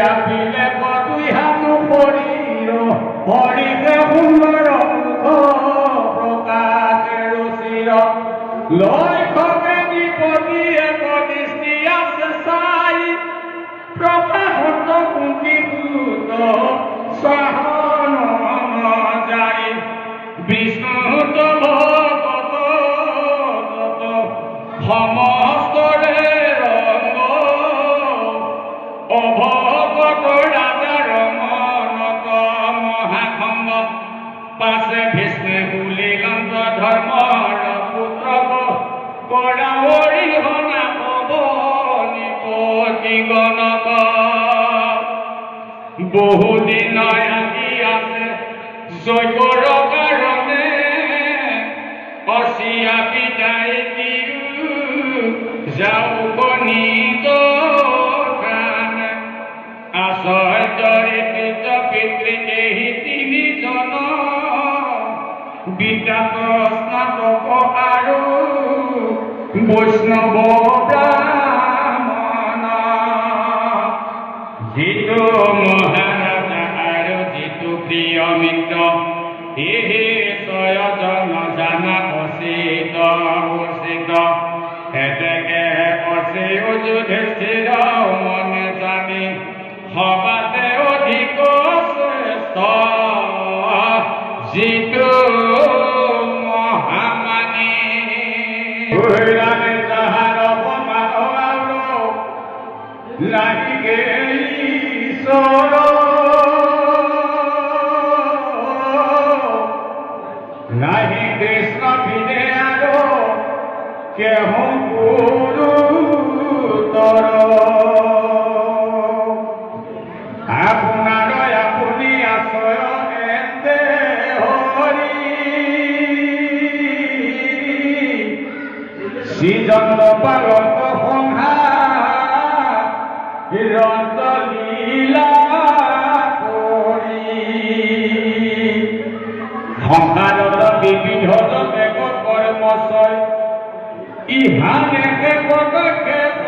আপিলে কতুই হানু শরীর হরিকে সুন্দর মুখ প্রকাশে রচির লক্ষ্যকে বিপদী এক দৃষ্টি আছে চাই প্রকাশত কুঞ্চিভূত সহন যাই বিষ্ণুত ভগত সমস্তরে রঙ্গ অভগত ৰাজাৰ মনত মহাখঙ্গ পাছে ভীষ্মে বুলিলন্ত ধৰ্মৰ পুত্ৰক কৰা অৰিহণা পৱনী গণক বহুদিন আহি আছে যজ্ঞৰ কাৰণে অচিয়া বিদায় দিও যাও গণিত আচৰ্যৰিত পিতৃ এই তিনিজন বিদ্যাত স্নাতক আৰু বৈষ্ণৱ ব্ৰাহ্মণ যিটো মহাৰাজা আৰু যিটো প্ৰিয় মিত্ৰ এই ছয়জন জানা উচিত উচিত এতেকে অচে যুধিষ্ঠিৰ মনে জানি সবাতে অধিক শ্ৰেষ্ঠ যিটো মহামানী যাহাৰ অপমান লাগে ঈশ্বৰ নাহি কৃষ্ণ বিনে আৰু কেহু গুৰুতৰ আপোনাৰ আপুনি আশ্ৰয় এতে হৰি শ্ৰীজন্ত পালক সংহাৰন্ত লীলা কৰি সংসাৰত বিবিধ বেগ কৰ্মচয় ইহানে পদক্ষেপ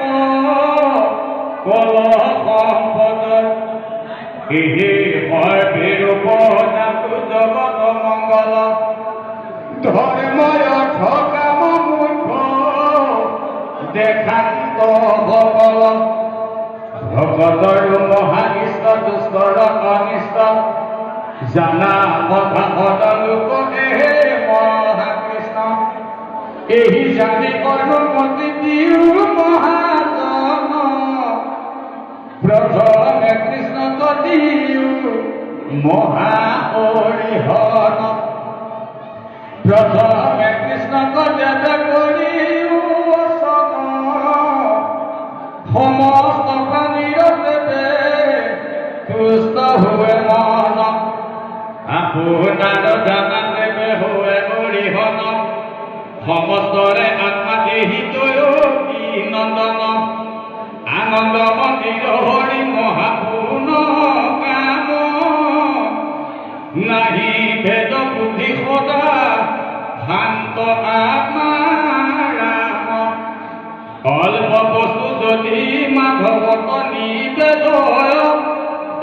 কল সম্পদ এহে হয় বিৰূপ জাতু জগত মংগল ধৰ্ময় ঠকাম মূৰ্খ দেখান্ত সকল ভগতৰ মহানিষ্ট দুষ্টৰ অনিষ্ট জানা কথা লোক এহে মহাকৃষ্ণ এই জানি অনুমতি দিও মহাজন প্ৰথমে কৃষ্ণক দিও মহাহৰিহন প্ৰথমে কৃষ্ণক জেদ কৰিও সমস্ত প্ৰাণীৰ দেৱে তুষ্ট হোৱে মন আপোনাৰ জানা দেৱে হোৱে হৰিহন সমস্তৰে আত্মা দেহি তয়ী নন্দন আনন্দ মন্দিৰ হৰি মহাপূৰ্ণ কাম নাহি ভেদ বুদ্ধি সদা শান্ত আত্মা ৰাম অল্প বস্তু যদি মাধৱত নিবেদ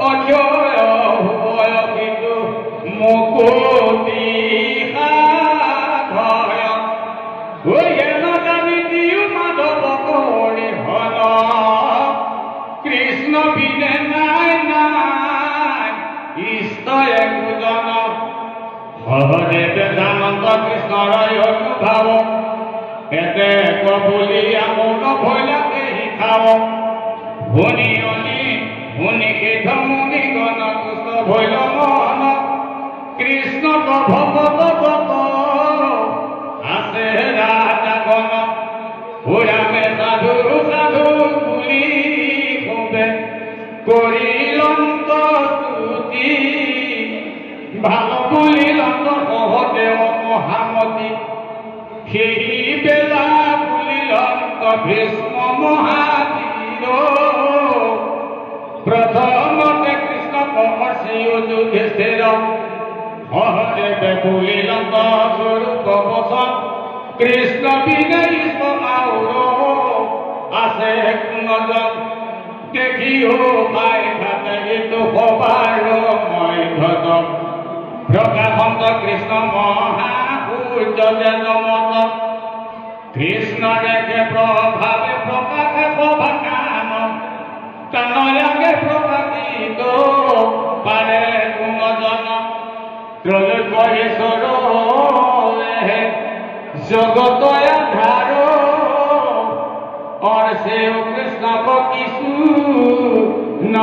অক্ষয় হূয় কিন্তু মুকুতি কৃষ্ণ বিনে নাই নাই ইষ্টয় একোজন সহদেৱে জানন্ত কৃষ্ণৰ অনুভাৱ এতে কবুলি আমোদ ভৈলাকে শিকাব শুনি সিদ্ধ মুনি গণ কৃষ্ণ ভৈল মন কৃষ্ণ ভগৱত আছে ৰাজাগণ পুৰামে সাধু সাধু বুলি কবে কৰিলন্ত স্তুতি ভাল বুলিলন্ত সহদেৱ মহামতি সেই বেলা বুলিলন্ত ভীষ্ম মহাবীৰ প্ৰথমতে কৃষ্ণ কহৰ্ষিও যুধিষ্ঠিৰ সহদেৱে বুলিলন্ত স্বৰূপ বচন কৃষ্ণ বিনে আৰু আছে কোনজন দেখিও পাই থাকে কৃষ্ণ মহাসূৰ্য জগমত কৃষ্ণ রেখে প্রভাবে প্রকাশে প্রভাকাম তনয়াগে প্রকাশিত পারে গুণজন ত্রৈলোক্যেশ্বর জগত আধার और से कृष्ण को किसु न